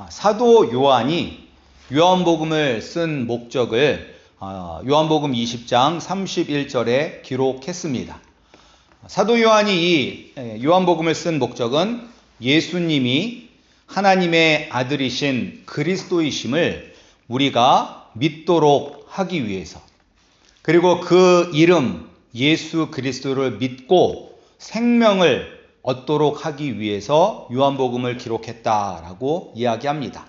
사도 요한이 요한복음을 쓴 목적을 요한복음 20장 31절에 기록했습니다. 사도 요한이 이 요한복음을 쓴 목적은 예수님이 하나님의 아들이신 그리스도이심을 우리가 믿도록 하기 위해서, 그리고 그 이름 예수 그리스도를 믿고 생명을 얻도록 하기 위해서 요한복음을 기록했다라고 이야기합니다.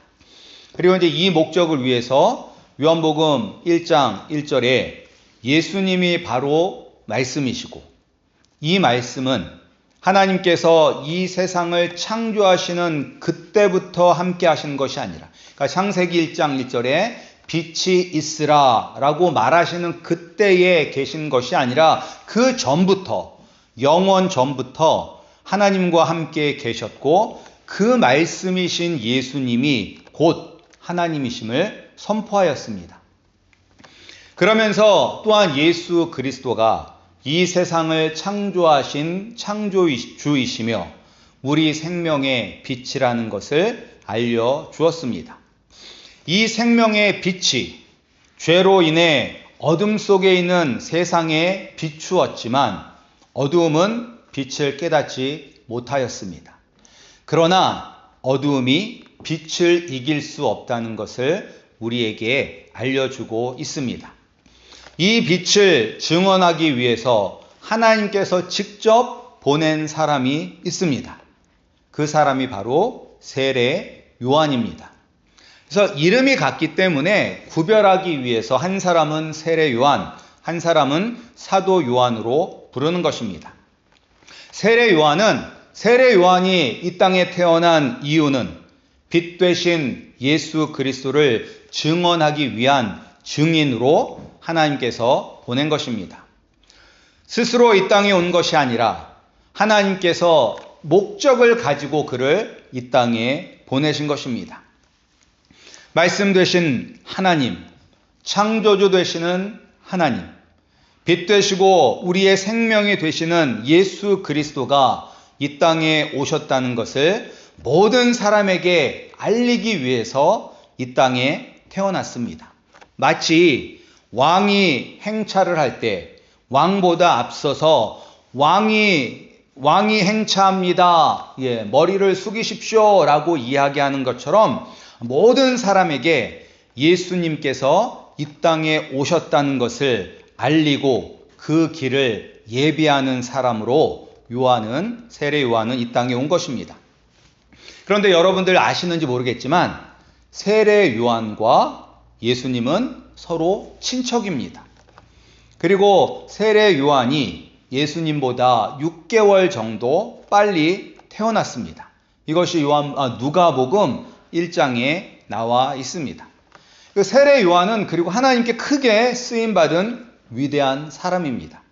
그리고 이제 이 목적을 위해서 요한복음 1장 1절에 예수님이 바로 말씀이시고, 이 말씀은 하나님께서 이 세상을 창조하시는 그때부터 함께 하신 것이 아니라, 그러니까 창세기 1장 1절에 빛이 있으라 라고 말하시는 그때에 계신 것이 아니라 그 전부터, 영원 전부터 하나님과 함께 계셨고, 그 말씀이신 예수님이 곧 하나님이심을 선포하였습니다. 그러면서 또한 예수 그리스도가 이 세상을 창조하신 창조주이시며 우리 생명의 빛이라는 것을 알려주었습니다. 이 생명의 빛이 죄로 인해 어둠 속에 있는 세상에 비추었지만 어두움은 빛을 깨닫지 못하였습니다. 그러나 어두움이 빛을 이길 수 없다는 것을 우리에게 알려주고 있습니다. 이 빛을 증언하기 위해서 하나님께서 직접 보낸 사람이 있습니다. 그 사람이 바로 세례 요한입니다. 그래서 이름이 같기 때문에 구별하기 위해서 한 사람은 세례 요한, 한 사람은 사도 요한으로 부르는 것입니다. 세례 요한이 이 땅에 태어난 이유는 빛 되신 예수 그리스도를 증언하기 위한 증인으로 하나님께서 보낸 것입니다. 스스로 이 땅에 온 것이 아니라 하나님께서 목적을 가지고 그를 이 땅에 보내신 것입니다. 말씀 되신 하나님, 창조주 되시는 하나님, 빛 되시고 우리의 생명이 되시는 예수 그리스도가 이 땅에 오셨다는 것을 모든 사람에게 알리기 위해서 이 땅에 태어났습니다. 마치 왕이 행차를 할 때 왕보다 앞서서 왕이 행차합니다. 머리를 숙이십시오 라고 이야기하는 것처럼 모든 사람에게 예수님께서 이 땅에 오셨다는 것을 알리고 그 길을 예비하는 사람으로 세례 요한은 이 땅에 온 것입니다. 그런데 여러분들 아시는지 모르겠지만 세례 요한과 예수님은 서로 친척입니다. 그리고 세례 요한이 예수님보다 6개월 정도 빨리 태어났습니다. 이것이 누가복음 1장에 나와 있습니다. 세례 요한은 그리고 하나님께 크게 쓰임받은 위대한 사람입니다.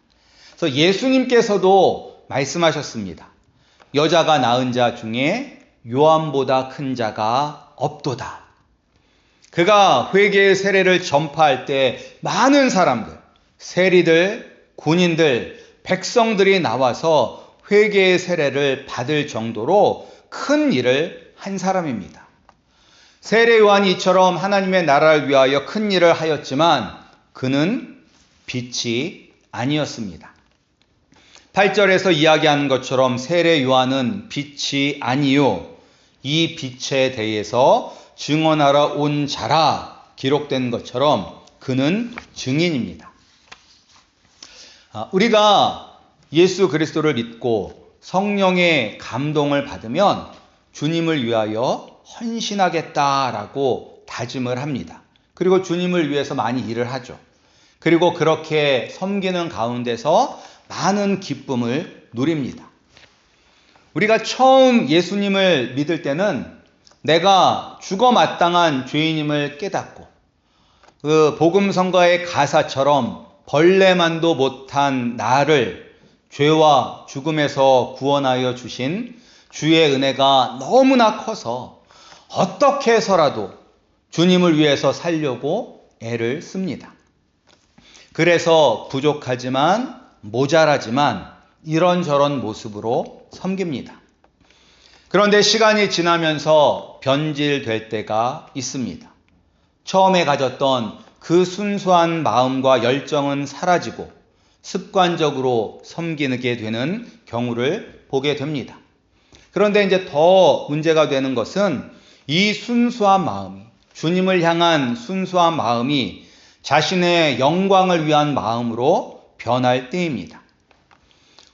그래서 예수님께서도 말씀하셨습니다. 여자가 낳은 자 중에 요한보다 큰 자가 없도다. 그가 회개의 세례를 전파할 때 많은 사람들, 세리들, 군인들, 백성들이 나와서 회개의 세례를 받을 정도로 큰 일을 한 사람입니다. 세례 요한이 이처럼 하나님의 나라를 위하여 큰 일을 하였지만 그는 빛이 아니었습니다. 8절에서 이야기하는 것처럼 세례 요한은 빛이 아니요 이 빛에 대해서 증언하러 온 자라 기록된 것처럼 그는 증인입니다. 우리가 예수 그리스도를 믿고 성령의 감동을 받으면 주님을 위하여 헌신하겠다라고 다짐을 합니다. 그리고 주님을 위해서 많이 일을 하죠. 그리고 그렇게 섬기는 가운데서 많은 기쁨을 누립니다. 우리가 처음 예수님을 믿을 때는 내가 죽어 마땅한 죄인임을 깨닫고 그 복음성가의 가사처럼 벌레만도 못한 나를 죄와 죽음에서 구원하여 주신 주의 은혜가 너무나 커서 어떻게 해서라도 주님을 위해서 살려고 애를 씁니다. 그래서 부족하지만 모자라지만 이런저런 모습으로 섬깁니다. 그런데 시간이 지나면서 변질될 때가 있습니다. 처음에 가졌던 그 순수한 마음과 열정은 사라지고 습관적으로 섬기게 되는 경우를 보게 됩니다. 그런데 이제 더 문제가 되는 것은 이 순수한 마음이, 주님을 향한 순수한 마음이 자신의 영광을 위한 마음으로 변할 때입니다.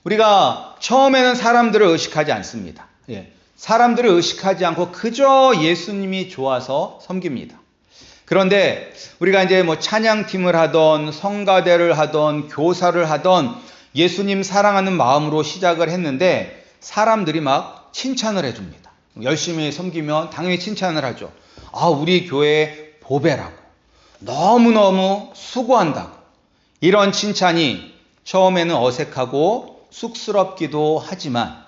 우리가 처음에는 사람들을 의식하지 않습니다. 사람들을 의식하지 않고 그저 예수님이 좋아서 섬깁니다. 그런데 우리가 이제 찬양팀을 하던 성가대를 하던 교사를 하던 예수님 사랑하는 마음으로 시작을 했는데 사람들이 막 칭찬을 해줍니다. 열심히 섬기면 당연히 칭찬을 하죠. 우리 교회 보배라고, 너무너무 수고한다고. 이런 칭찬이 처음에는 어색하고 쑥스럽기도 하지만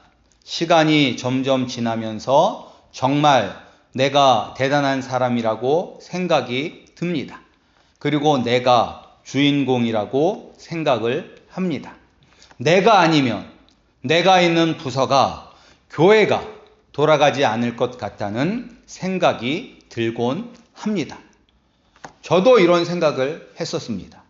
시간이 점점 지나면서 정말 내가 대단한 사람이라고 생각이 듭니다. 그리고 내가 주인공이라고 생각을 합니다. 내가 아니면 내가 있는 부서가, 교회가 돌아가지 않을 것 같다는 생각이 들곤 합니다. 저도 이런 생각을 했었습니다.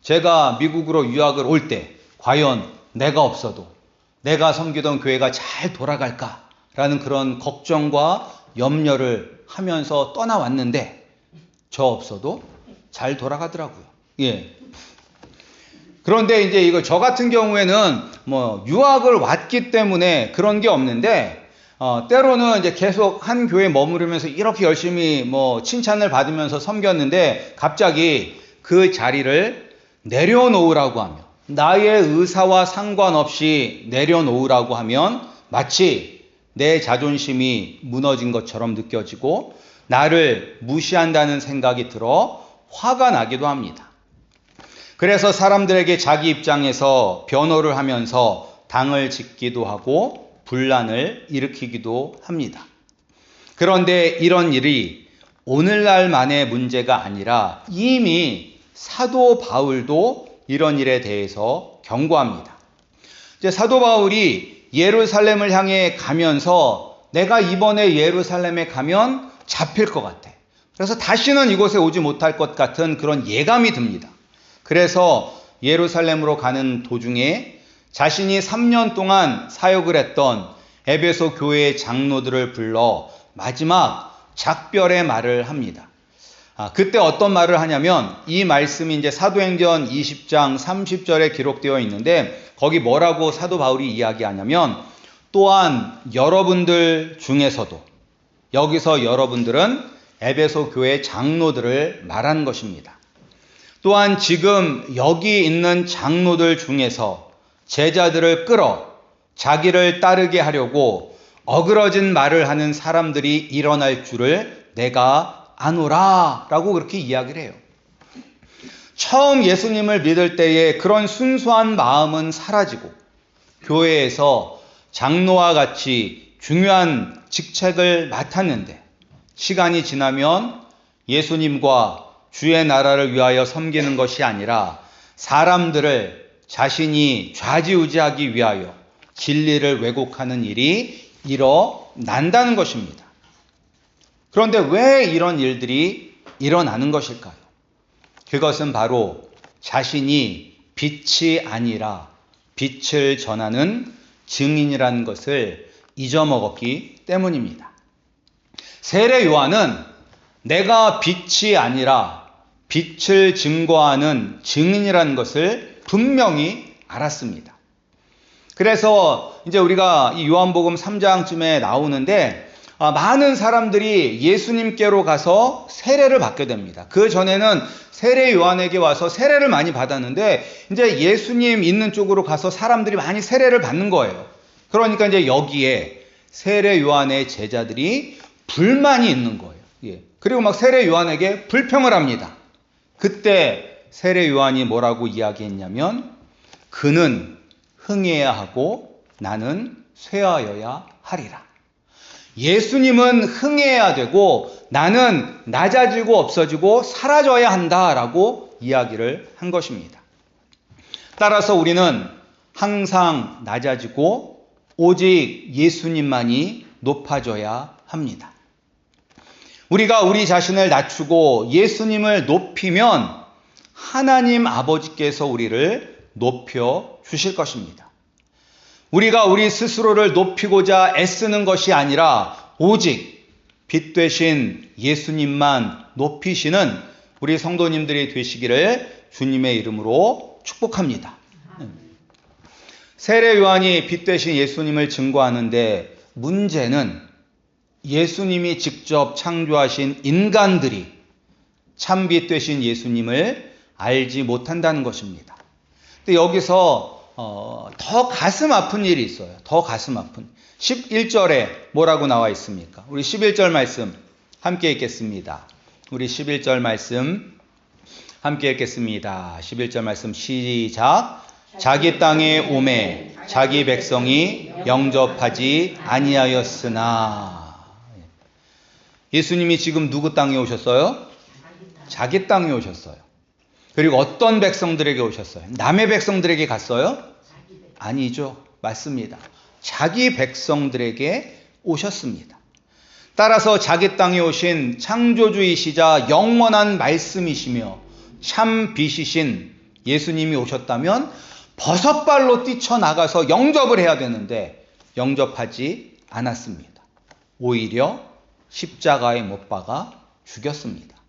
제가 미국으로 유학을 올 때 과연 내가 없어도 내가 섬기던 교회가 잘 돌아갈까라는 그런 걱정과 염려를 하면서 떠나왔는데 저 없어도 잘 돌아가더라고요. 그런데 이제 저 같은 경우에는 유학을 왔기 때문에 그런 게 없는데 때로는 이제 계속 한 교회에 머무르면서 이렇게 열심히 칭찬을 받으면서 섬겼는데 갑자기 그 자리를 내려놓으라고 하면, 나의 의사와 상관없이 내려놓으라고 하면 마치 내 자존심이 무너진 것처럼 느껴지고 나를 무시한다는 생각이 들어 화가 나기도 합니다. 그래서 사람들에게 자기 입장에서 변호를 하면서 당을 짓기도 하고 분란을 일으키기도 합니다. 그런데 이런 일이 오늘날만의 문제가 아니라 이미 사도 바울도 이런 일에 대해서 경고합니다. 이제 사도 바울이 예루살렘을 향해 가면서 내가 이번에 예루살렘에 가면 잡힐 것 같아. 그래서 다시는 이곳에 오지 못할 것 같은 그런 예감이 듭니다. 그래서 예루살렘으로 가는 도중에 자신이 3년 동안 사역을 했던 에베소 교회의 장로들을 불러 마지막 작별의 말을 합니다. 그때 어떤 말을 하냐면 이 말씀이 이제 사도행전 20장 30절에 기록되어 있는데 거기 뭐라고 사도 바울이 이야기하냐면 또한 여러분들 중에서도, 여기서 여러분들은 에베소 교회 장로들을 말하는 것입니다. 또한 지금 여기 있는 장로들 중에서 제자들을 끌어 자기를 따르게 하려고 어그러진 말을 하는 사람들이 일어날 줄을 내가 아노라 라고 그렇게 이야기를 해요. 처음 예수님을 믿을 때의 그런 순수한 마음은 사라지고 교회에서 장로와 같이 중요한 직책을 맡았는데 시간이 지나면 예수님과 주의 나라를 위하여 섬기는 것이 아니라 사람들을 자신이 좌지우지하기 위하여 진리를 왜곡하는 일이 일어난다는 것입니다. 그런데 왜 이런 일들이 일어나는 것일까요? 그것은 바로 자신이 빛이 아니라 빛을 전하는 증인이라는 것을 잊어먹었기 때문입니다. 세례 요한은 내가 빛이 아니라 빛을 증거하는 증인이라는 것을 분명히 알았습니다. 그래서 이제 우리가 이 요한복음 3장쯤에 나오는데 많은 사람들이 예수님께로 가서 세례를 받게 됩니다. 그 전에는 세례 요한에게 와서 세례를 많이 받았는데 이제 예수님 있는 쪽으로 가서 사람들이 많이 세례를 받는 거예요. 그러니까 이제 여기에 세례 요한의 제자들이 불만이 있는 거예요. 그리고 막 세례 요한에게 불평을 합니다. 그때 세례 요한이 뭐라고 이야기했냐면 그는 흥해야 하고 나는 쇠하여야 하리라. 예수님은 흥해야 되고 나는 낮아지고 없어지고 사라져야 한다라고 이야기를 한 것입니다. 따라서 우리는 항상 낮아지고 오직 예수님만이 높아져야 합니다. 우리가 우리 자신을 낮추고 예수님을 높이면 하나님 아버지께서 우리를 높여 주실 것입니다. 우리가 우리 스스로를 높이고자 애쓰는 것이 아니라 오직 빛 되신 예수님만 높이시는 우리 성도님들이 되시기를 주님의 이름으로 축복합니다. 세례 요한이 빛 되신 예수님을 증거하는데 문제는 예수님이 직접 창조하신 인간들이 참빛 되신 예수님을 알지 못한다는 것입니다. 근데 여기서 더 가슴 아픈 일이 있어요. 더 가슴 아픈. 11절에 뭐라고 나와 있습니까? 우리 11절 말씀 함께 읽겠습니다. 우리 11절 말씀 함께 읽겠습니다. 11절 말씀 시작. 자기 땅에 오매 자기 백성이 영접하지 아니하였으나. 예수님이 지금 누구 땅에 오셨어요? 자기 땅에 오셨어요. 그리고 어떤 백성들에게 오셨어요? 남의 백성들에게 갔어요? 아니죠. 맞습니다. 자기 백성들에게 오셨습니다. 따라서 자기 땅에 오신 창조주이시자 영원한 말씀이시며 참 빛이신 예수님이 오셨다면 버섯발로 뛰쳐나가서 영접을 해야 되는데 영접하지 않았습니다. 오히려 십자가에 못 박아 죽였습니다.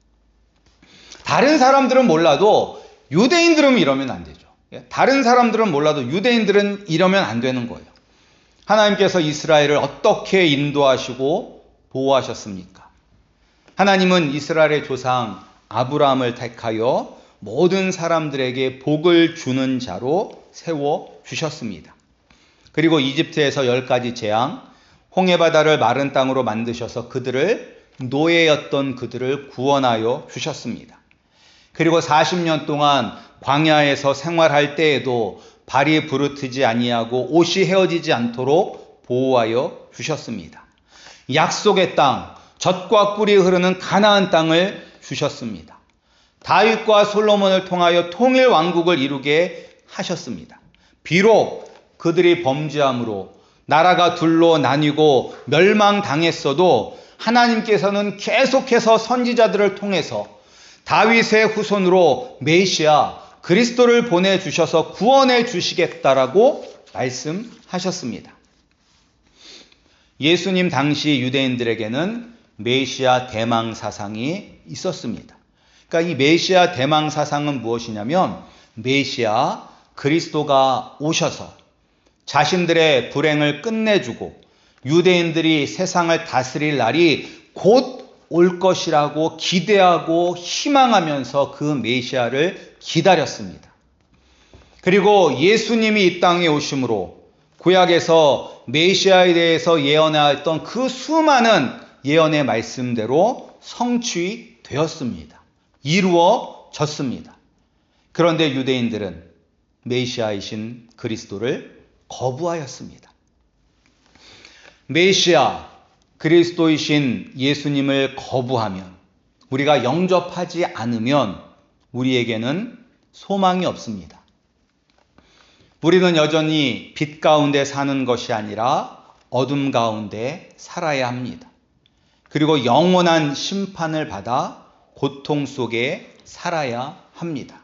다른 사람들은 몰라도 유대인들은 이러면 안 되죠. 다른 사람들은 몰라도 유대인들은 이러면 안 되는 거예요. 하나님께서 이스라엘을 어떻게 인도하시고 보호하셨습니까? 하나님은 이스라엘의 조상 아브라함을 택하여 모든 사람들에게 복을 주는 자로 세워주셨습니다. 그리고 이집트에서 10가지 재앙, 홍해바다를 마른 땅으로 만드셔서 노예였던 그들을 구원하여 주셨습니다. 그리고 40년 동안 광야에서 생활할 때에도 발이 부르트지 아니하고 옷이 헤어지지 않도록 보호하여 주셨습니다. 약속의 땅, 젖과 꿀이 흐르는 가나안 땅을 주셨습니다. 다윗과 솔로몬을 통하여 통일 왕국을 이루게 하셨습니다. 비록 그들이 범죄함으로 나라가 둘로 나뉘고 멸망당했어도 하나님께서는 계속해서 선지자들을 통해서 다윗의 후손으로 메시아 그리스도를 보내주셔서 구원해 주시겠다라고 말씀하셨습니다. 예수님 당시 유대인들에게는 메시아 대망 사상이 있었습니다. 그러니까 이 메시아 대망 사상은 무엇이냐면 메시아 그리스도가 오셔서 자신들의 불행을 끝내주고 유대인들이 세상을 다스릴 날이 곧 올 것이라고 기대하고 희망하면서 그 메시아를 기다렸습니다. 그리고 예수님이 이 땅에 오심으로 구약에서 메시아에 대해서 예언하였던 그 수많은 예언의 말씀대로 성취되었습니다. 이루어졌습니다. 그런데 유대인들은 메시아이신 그리스도를 거부하였습니다. 메시아 그리스도이신 예수님을 거부하면, 우리가 영접하지 않으면 우리에게는 소망이 없습니다. 우리는 여전히 빛 가운데 사는 것이 아니라 어둠 가운데 살아야 합니다. 그리고 영원한 심판을 받아 고통 속에 살아야 합니다.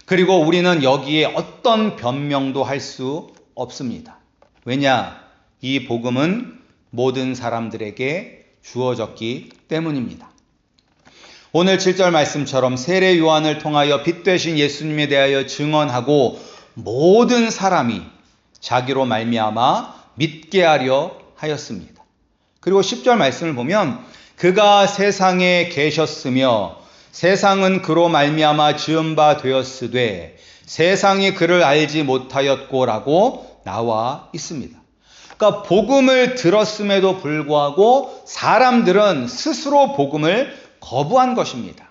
그리고 우리는 여기에 어떤 변명도 할 수 없습니다. 왜냐? 이 복음은 모든 사람들에게 주어졌기 때문입니다. 오늘 7절 말씀처럼 세례 요한을 통하여 빛 되신 예수님에 대하여 증언하고 모든 사람이 자기로 말미암아 믿게 하려 하였습니다. 그리고 10절 말씀을 보면 그가 세상에 계셨으며 세상은 그로 말미암아 지은 바 되었으되 세상이 그를 알지 못하였고라고 나와 있습니다. 그러니까 복음을 들었음에도 불구하고 사람들은 스스로 복음을 거부한 것입니다.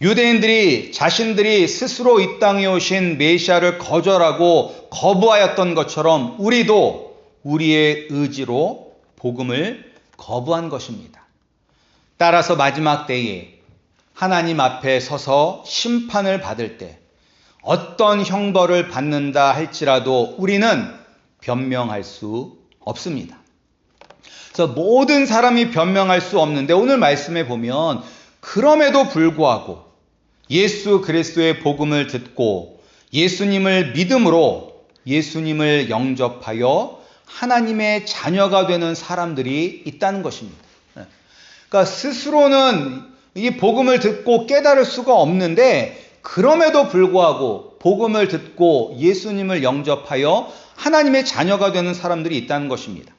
유대인들이 자신들이 스스로 이 땅에 오신 메시아를 거절하고 거부하였던 것처럼 우리도 우리의 의지로 복음을 거부한 것입니다. 따라서 마지막 때에 하나님 앞에 서서 심판을 받을 때 어떤 형벌을 받는다 할지라도 우리는 변명할 수 없습니다. 그래서 모든 사람이 변명할 수 없는데 오늘 말씀에 보면 그럼에도 불구하고 예수 그리스도의 복음을 듣고 예수님을 믿음으로 예수님을 영접하여 하나님의 자녀가 되는 사람들이 있다는 것입니다. 그러니까 스스로는 이 복음을 듣고 깨달을 수가 없는데 그럼에도 불구하고 복음을 듣고 예수님을 영접하여 하나님의 자녀가 되는 사람들이 있다는 것입니다.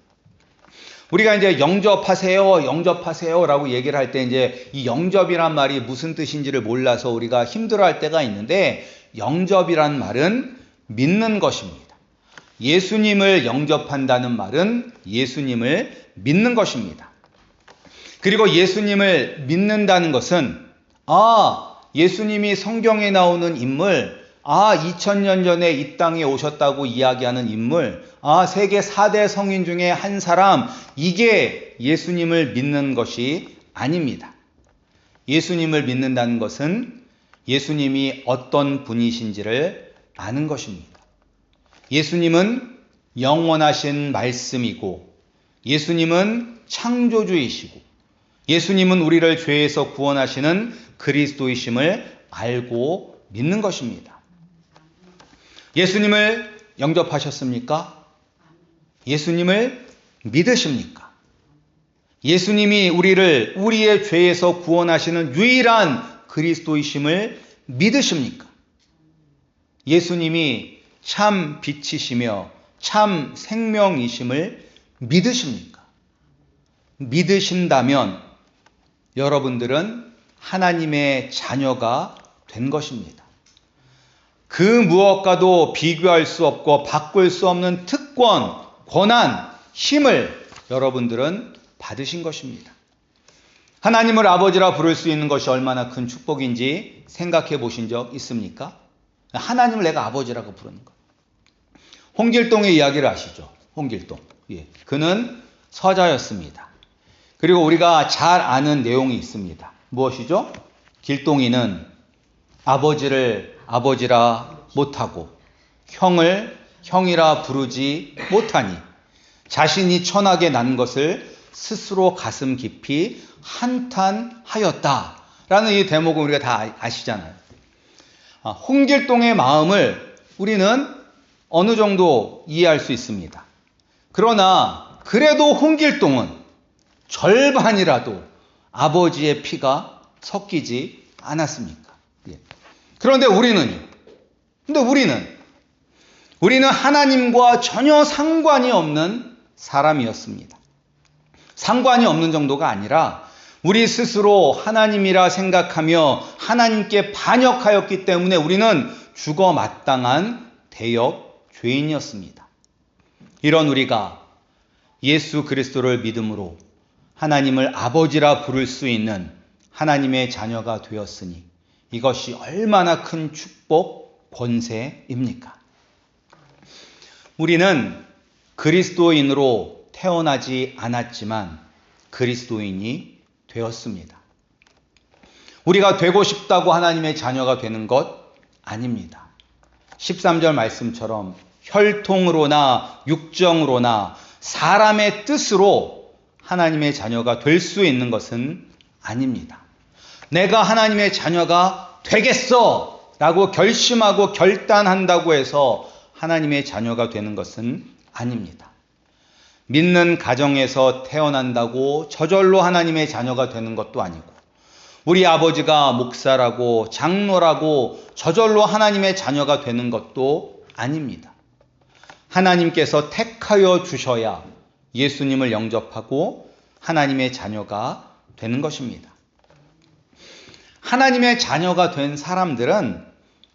우리가 이제 영접하세요 라고 얘기를 할 때 이제 이 영접이란 말이 무슨 뜻인지를 몰라서 우리가 힘들어할 때가 있는데 영접이란 말은 믿는 것입니다. 예수님을 영접한다는 말은 예수님을 믿는 것입니다. 그리고 예수님을 믿는다는 것은 예수님이 성경에 나오는 인물, 2000년 전에 이 땅에 오셨다고 이야기하는 인물, 세계 4대 성인 중에 한 사람, 이게 예수님을 믿는 것이 아닙니다. 예수님을 믿는다는 것은 예수님이 어떤 분이신지를 아는 것입니다. 예수님은 영원하신 말씀이고, 예수님은 창조주이시고, 예수님은 우리를 죄에서 구원하시는 그리스도이심을 알고 믿는 것입니다. 예수님을 영접하셨습니까? 예수님을 믿으십니까? 예수님이 우리를 우리의 죄에서 구원하시는 유일한 그리스도이심을 믿으십니까? 예수님이 참 빛이시며 참 생명이심을 믿으십니까? 믿으신다면 여러분들은 하나님의 자녀가 된 것입니다. 그 무엇과도 비교할 수 없고 바꿀 수 없는 특권, 권한, 힘을 여러분들은 받으신 것입니다. 하나님을 아버지라 부를 수 있는 것이 얼마나 큰 축복인지 생각해 보신 적 있습니까? 하나님을 내가 아버지라고 부르는 것. 홍길동의 이야기를 아시죠? 홍길동. 그는 서자였습니다. 그리고 우리가 잘 아는 내용이 있습니다. 무엇이죠? 길동이는 아버지를 아버지라 못하고 형을 형이라 부르지 못하니 자신이 천하게 난 것을 스스로 가슴 깊이 한탄하였다라는 이 대목은 우리가 다 아시잖아요. 홍길동의 마음을 우리는 어느 정도 이해할 수 있습니다. 그러나 그래도 홍길동은 절반이라도 아버지의 피가 섞이지 않았습니까? 그런데 우리는 하나님과 전혀 상관이 없는 사람이었습니다. 상관이 없는 정도가 아니라 우리 스스로 하나님이라 생각하며 하나님께 반역하였기 때문에 우리는 죽어 마땅한 대역 죄인이었습니다. 이런 우리가 예수 그리스도를 믿음으로 하나님을 아버지라 부를 수 있는 하나님의 자녀가 되었으니 이것이 얼마나 큰 축복, 권세입니까? 우리는 그리스도인으로 태어나지 않았지만 그리스도인이 되었습니다. 우리가 되고 싶다고 하나님의 자녀가 되는 것 아닙니다. 13절 말씀처럼 혈통으로나 육정으로나 사람의 뜻으로 하나님의 자녀가 될 수 있는 것은 아닙니다. 내가 하나님의 자녀가 되겠어 라고 결심하고 결단한다고 해서 하나님의 자녀가 되는 것은 아닙니다. 믿는 가정에서 태어난다고 저절로 하나님의 자녀가 되는 것도 아니고 우리 아버지가 목사라고 장로라고 저절로 하나님의 자녀가 되는 것도 아닙니다. 하나님께서 택하여 주셔야 예수님을 영접하고 하나님의 자녀가 되는 것입니다. 하나님의 자녀가 된 사람들은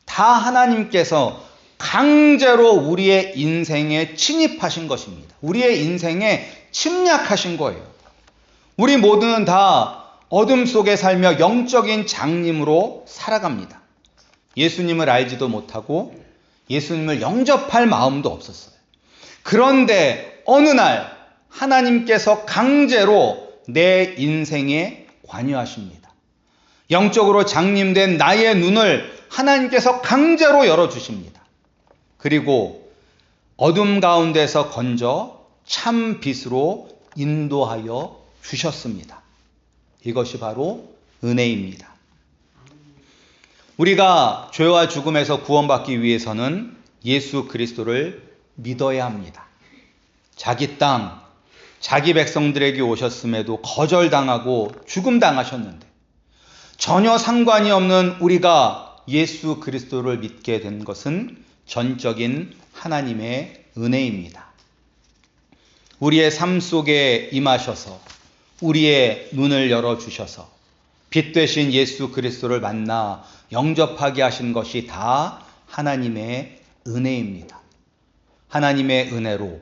다 하나님께서 강제로 우리의 인생에 침입하신 것입니다. 우리의 인생에 침략하신 거예요. 우리 모두는 다 어둠 속에 살며 영적인 장님으로 살아갑니다. 예수님을 알지도 못하고 예수님을 영접할 마음도 없었어요. 그런데 어느 날 하나님께서 강제로 내 인생에 관여하십니다. 영적으로 장님된 나의 눈을 하나님께서 강제로 열어주십니다. 그리고 어둠 가운데서 건져 참 빛으로 인도하여 주셨습니다. 이것이 바로 은혜입니다. 우리가 죄와 죽음에서 구원받기 위해서는 예수 그리스도를 믿어야 합니다. 자기 땅, 자기 백성들에게 오셨음에도 거절당하고 죽음당하셨는데 전혀 상관이 없는 우리가 예수 그리스도를 믿게 된 것은 전적인 하나님의 은혜입니다. 우리의 삶 속에 임하셔서 우리의 눈을 열어주셔서 빛 되신 예수 그리스도를 만나 영접하게 하신 것이 다 하나님의 은혜입니다. 하나님의 은혜로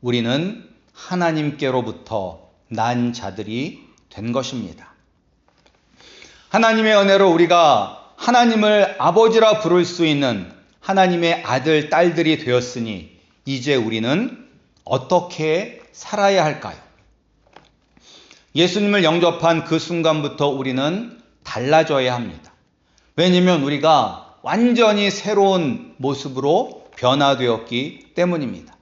우리는 하나님께로부터 난 자들이 된 것입니다. 하나님의 은혜로 우리가 하나님을 아버지라 부를 수 있는 하나님의 아들, 딸들이 되었으니 이제 우리는 어떻게 살아야 할까요? 예수님을 영접한 그 순간부터 우리는 달라져야 합니다. 왜냐하면 우리가 완전히 새로운 모습으로 변화되었기 때문입니다.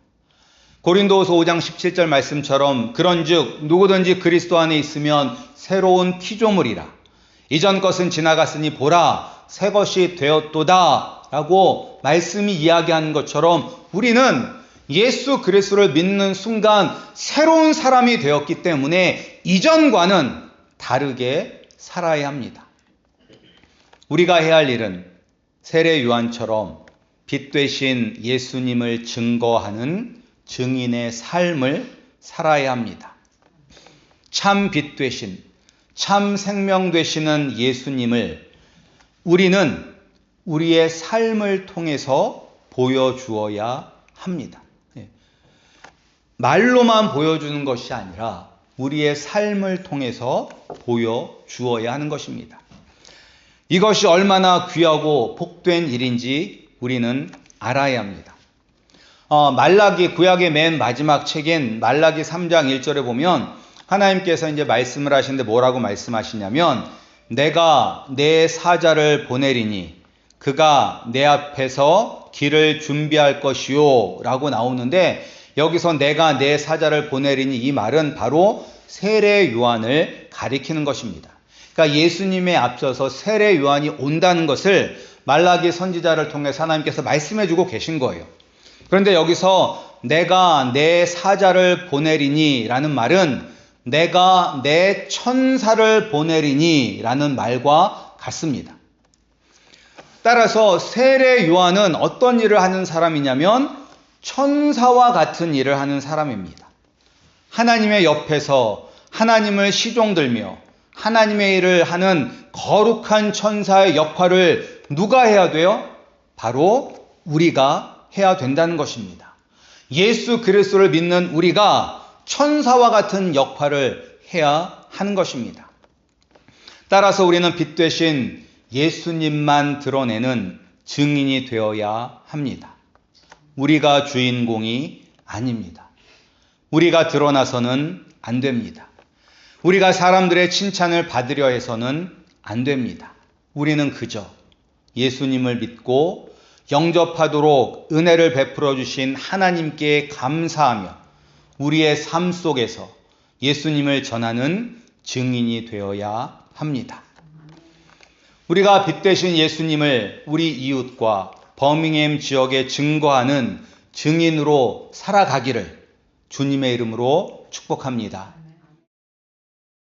고린도후서 5장 17절 말씀처럼 그런즉 누구든지 그리스도 안에 있으면 새로운 피조물이라. 이전 것은 지나갔으니 보라 새 것이 되었도다 라고 말씀이 이야기하는 것처럼 우리는 예수 그리스도를 믿는 순간 새로운 사람이 되었기 때문에 이전과는 다르게 살아야 합니다. 우리가 해야 할 일은 세례 요한처럼 빛 되신 예수님을 증거하는 증인의 삶을 살아야 합니다. 참 빛 되신, 참 생명 되시는 예수님을 우리는 우리의 삶을 통해서 보여주어야 합니다. 말로만 보여주는 것이 아니라 우리의 삶을 통해서 보여주어야 하는 것입니다. 이것이 얼마나 귀하고 복된 일인지 우리는 알아야 합니다. 말라기 구약의 맨 마지막 책인 말라기 3장 1절에 보면 하나님께서 이제 말씀을 하시는데 뭐라고 말씀하시냐면 내가 내 사자를 보내리니 그가 내 앞에서 길을 준비할 것이요 라고 나오는데 여기서 내가 내 사자를 보내리니 이 말은 바로 세례 요한을 가리키는 것입니다. 그러니까 예수님에 앞서서 세례 요한이 온다는 것을 말라기 선지자를 통해서 하나님께서 말씀해 주고 계신 거예요. 그런데 여기서 내가 내 사자를 보내리니 라는 말은 내가 내 천사를 보내리니 라는 말과 같습니다. 따라서 세례 요한은 어떤 일을 하는 사람이냐면 천사와 같은 일을 하는 사람입니다. 하나님의 옆에서 하나님을 시종들며 하나님의 일을 하는 거룩한 천사의 역할을 누가 해야 돼요? 바로 우리가 해야 된다는 것입니다. 예수 그리스도를 믿는 우리가 천사와 같은 역할을 해야 하는 것입니다. 따라서 우리는 빛 되신 예수님만 드러내는 증인이 되어야 합니다. 우리가 주인공이 아닙니다. 우리가 드러나서는 안 됩니다. 우리가 사람들의 칭찬을 받으려 해서는 안 됩니다. 우리는 그저 예수님을 믿고 영접하도록 은혜를 베풀어 주신 하나님께 감사하며 우리의 삶 속에서 예수님을 전하는 증인이 되어야 합니다. 우리가 빛 되신 예수님을 우리 이웃과 버밍햄 지역에 증거하는 증인으로 살아가기를 주님의 이름으로 축복합니다.